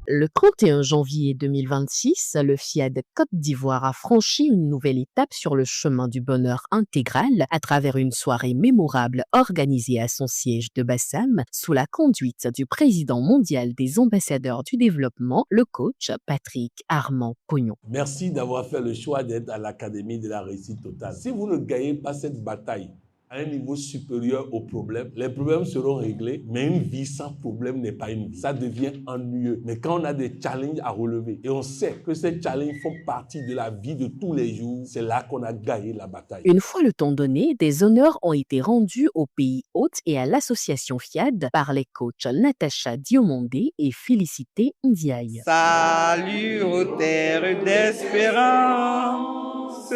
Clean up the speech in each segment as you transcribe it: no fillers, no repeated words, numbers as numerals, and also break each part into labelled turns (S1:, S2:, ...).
S1: Le 31 janvier 2026, le FIAD Côte d'Ivoire a franchi une nouvelle étape sur le chemin du bonheur intégral à travers une soirée mémorable organisée à son siège de Bassam sous la conduite du président mondial des ambassadeurs du développement, le coach Patrick Armand Pognon.
S2: Merci d'avoir fait le choix d'être à l'Académie de la réussite totale. Si vous ne gagnez pas cette bataille à un niveau supérieur aux problèmes, les problèmes seront réglés, mais une vie sans problème n'est pas une vie. Ça devient ennuyeux. Mais quand on a des challenges à relever et on sait que ces challenges font partie de la vie de tous les jours, c'est là qu'on a gagné la bataille.
S1: Une fois le temps donné, des honneurs ont été rendus au pays hôte et à l'association FIAD par les coachs Natacha Diomondé et Félicité Ndiaye.
S3: Salut aux terres d'espérance,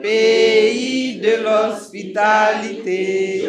S3: pays de l'hospitalité.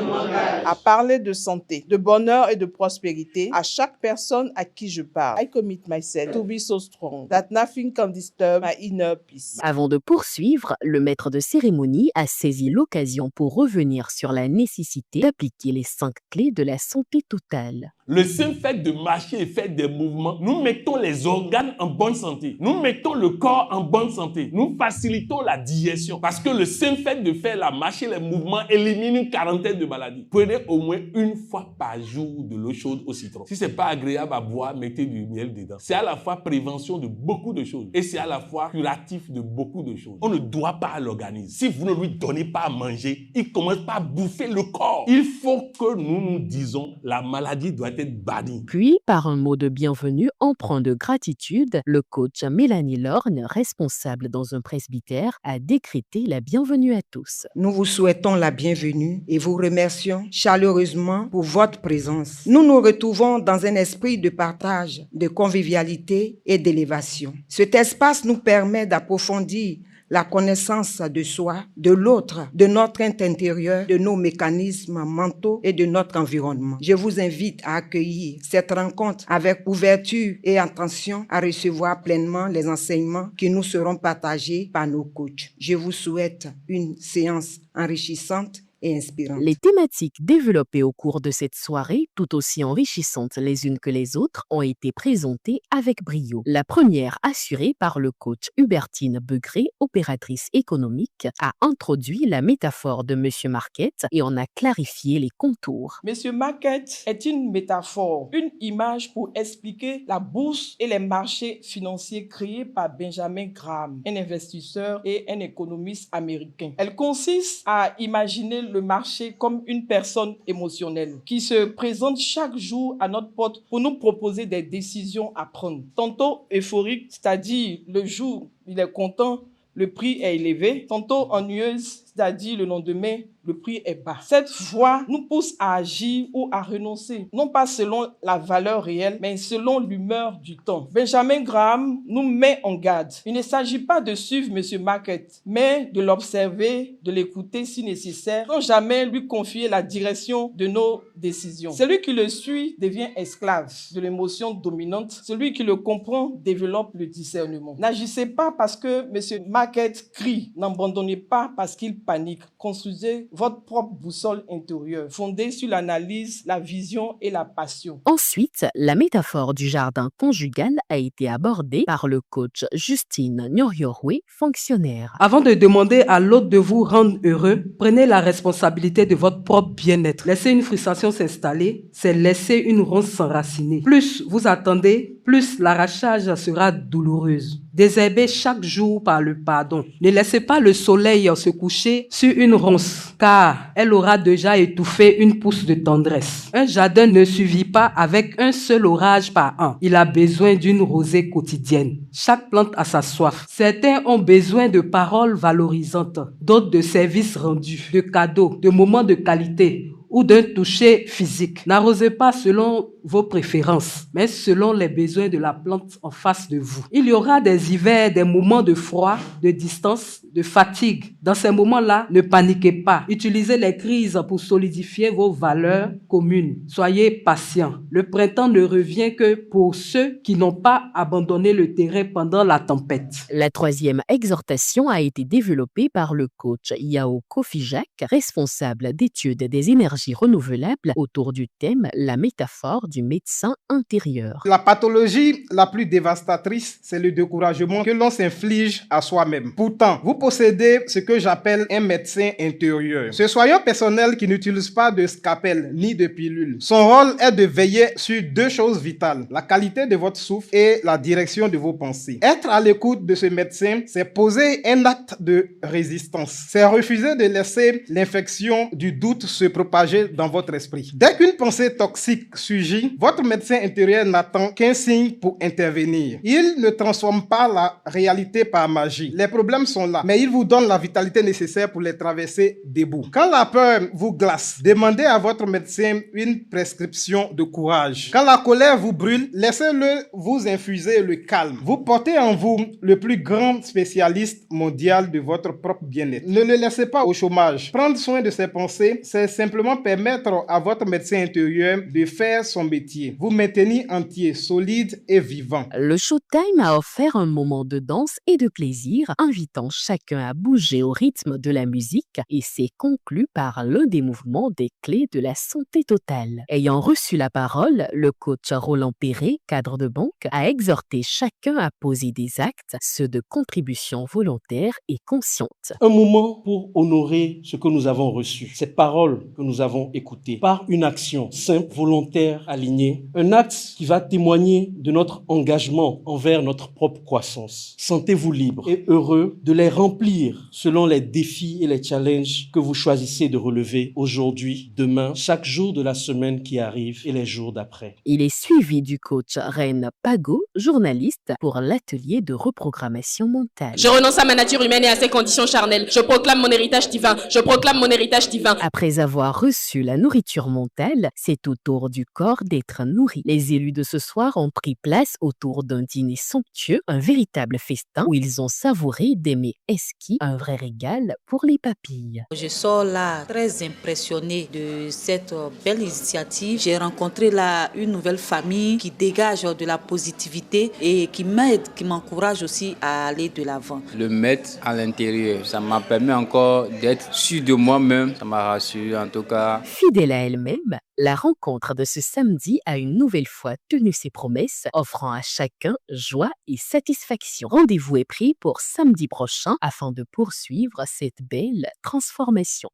S4: À parler de santé, de bonheur et de prospérité à chaque personne à qui je parle. I commit myself to be so strong that nothing can disturb my inner peace.
S1: Avant de poursuivre, le maître de cérémonie a saisi l'occasion pour revenir sur la nécessité d'appliquer les 5 clés de la santé totale.
S2: Le simple fait de marcher et faire des mouvements, nous mettons les organes en bonne santé. Nous mettons le corps en bonne santé. Nous facilitons la digestion. Parce que le simple fait de faire la marche et les mouvements élimine une quarantaine de maladies. Prenez au moins une fois par jour de l'eau chaude au citron. Si c'est pas agréable à boire, mettez du miel dedans. C'est à la fois prévention de beaucoup de choses et c'est à la fois curatif de beaucoup de choses. On ne doit pas l'organiser. Si vous ne lui donnez pas à manger, il commence par bouffer le corps. Il faut que nous nous disons la maladie doit être bannie.
S1: Puis, par un mot de bienvenue empreint de gratitude, le coach Mélanie Lorne, responsable dans un presbytère, a décrété la bienvenue à tous.
S5: Nous vous souhaitons la bienvenue et vous remercions chaleureusement pour votre présence. Nous nous retrouvons dans un esprit de partage, de convivialité et d'élévation. Cet espace nous permet d'approfondir la connaissance de soi, de l'autre, de notre intérieur, de nos mécanismes mentaux et de notre environnement. Je vous invite à accueillir cette rencontre avec ouverture et attention à recevoir pleinement les enseignements qui nous seront partagés par nos coachs. Je vous souhaite une séance enrichissante et inspirante.
S1: Les thématiques développées au cours de cette soirée, tout aussi enrichissantes les unes que les autres, ont été présentées avec brio. La première, assurée par le coach Hubertine Begré, opératrice économique, a introduit la métaphore de Monsieur Market et en a clarifié les contours.
S4: Monsieur Market est une métaphore, une image pour expliquer la bourse et les marchés financiers créés par Benjamin Graham, un investisseur et un économiste américain. Elle consiste à imaginer le marché comme une personne émotionnelle qui se présente chaque jour à notre porte pour nous proposer des décisions à prendre. Tantôt euphorique, c'est-à-dire le jour il est content, le prix est élevé. Tantôt ennuyeuse, c'est-à-dire le lendemain, le prix est bas. Cette voie nous pousse à agir ou à renoncer, non pas selon la valeur réelle, mais selon l'humeur du temps. Benjamin Graham nous met en garde. Il ne s'agit pas de suivre Monsieur Market, mais de l'observer, de l'écouter si nécessaire, sans jamais lui confier la direction de nos décisions. Celui qui le suit devient esclave de l'émotion dominante. Celui qui le comprend développe le discernement. N'agissez pas parce que Monsieur Market crie. N'abandonnez pas parce qu'il panique. Construisez votre propre boussole intérieure, fondée sur l'analyse, la vision et la passion.
S1: Ensuite, la métaphore du jardin conjugal a été abordée par le coach Justine Nyoryorwe, fonctionnaire.
S6: Avant de demander à l'autre de vous rendre heureux, prenez la responsabilité de votre propre bien-être. Laisser une frustration s'installer, c'est laisser une ronce s'enraciner. Plus vous attendez, plus l'arrachage sera douloureuse. Désherbez chaque jour par le pardon. Ne laissez pas le soleil se coucher sur une ronce, car elle aura déjà étouffé une pousse de tendresse. Un jardin ne suffit pas avec un seul orage par an. Il a besoin d'une rosée quotidienne. Chaque plante a sa soif. Certains ont besoin de paroles valorisantes, d'autres de services rendus, de cadeaux, de moments de qualité ou d'un toucher physique. N'arrosez pas selon vos préférences, mais selon les besoins de la plante en face de vous. Il y aura des hivers, des moments de froid, de distance, de fatigue. Dans ces moments-là, ne paniquez pas. Utilisez les crises pour solidifier vos valeurs communes. Soyez patients. Le printemps ne revient que pour ceux qui n'ont pas abandonné le terrain pendant la tempête.
S1: La troisième exhortation a été développée par le coach Yao Kofi Jacques, responsable d'études des énergies énergie renouvelable autour du thème La métaphore du médecin intérieur.
S7: La pathologie la plus dévastatrice, c'est le découragement que l'on s'inflige à soi-même. Pourtant, vous possédez ce que j'appelle un médecin intérieur. Ce soignant personnel qui n'utilise pas de scalpel ni de pilule. Son rôle est de veiller sur deux choses vitales, la qualité de votre souffle et la direction de vos pensées. Être à l'écoute de ce médecin, c'est poser un acte de résistance. C'est refuser de laisser l'infection du doute se propager dans votre esprit. Dès qu'une pensée toxique surgit, votre médecin intérieur n'attend qu'un signe pour intervenir. Il ne transforme pas la réalité par magie. Les problèmes sont là, mais il vous donne la vitalité nécessaire pour les traverser debout. Quand la peur vous glace, demandez à votre médecin une prescription de courage. Quand la colère vous brûle, laissez-le vous infuser le calme. Vous portez en vous le plus grand spécialiste mondial de votre propre bien-être. Ne le laissez pas au chômage. Prendre soin de ses pensées, c'est simplement permettre à votre médecin intérieur de faire son métier. Vous maintenir entier, solide et vivant.
S1: Le Showtime a offert un moment de danse et de plaisir, invitant chacun à bouger au rythme de la musique et s'est conclu par l'un des mouvements des clés de la santé totale. Ayant reçu la parole, le coach Roland Perret, cadre de banque, a exhorté chacun à poser des actes, ceux de contribution volontaire et consciente.
S8: Un moment pour honorer ce que nous avons reçu, ces paroles que nous avons écoutées, par une action simple, volontaire, alignée, un acte qui va témoigner de notre engagement envers notre propre croissance. Sentez-vous libre et heureux de les remplir selon les défis et les challenges que vous choisissez de relever aujourd'hui, demain, chaque jour de la semaine qui arrive et les jours d'après.
S1: Il est suivi du coach Reine Pago, journaliste pour l'atelier de reprogrammation mentale.
S9: Je renonce à ma nature humaine et à ses conditions charnelles. Je proclame mon héritage divin. Je proclame mon héritage divin.
S1: Après avoir reçu la nourriture mentale, c'est au tour du corps d'être nourri. Les élus de ce soir ont pris place autour d'un dîner somptueux, un véritable festin où ils ont savouré des mets esquis, un vrai régal pour les papilles.
S10: Je sors là très impressionnée de cette belle initiative. J'ai rencontré là une nouvelle famille qui dégage de la positivité et qui m'aide, qui m'encourage aussi à aller de l'avant.
S11: Le mettre à l'intérieur, ça m'a permis encore d'être sûr de moi-même. Ça m'a rassuré en tout cas.
S1: Fidèle à elle-même, la rencontre de ce samedi a une nouvelle fois tenu ses promesses, offrant à chacun joie et satisfaction. Rendez-vous est pris pour samedi prochain afin de poursuivre cette belle transformation.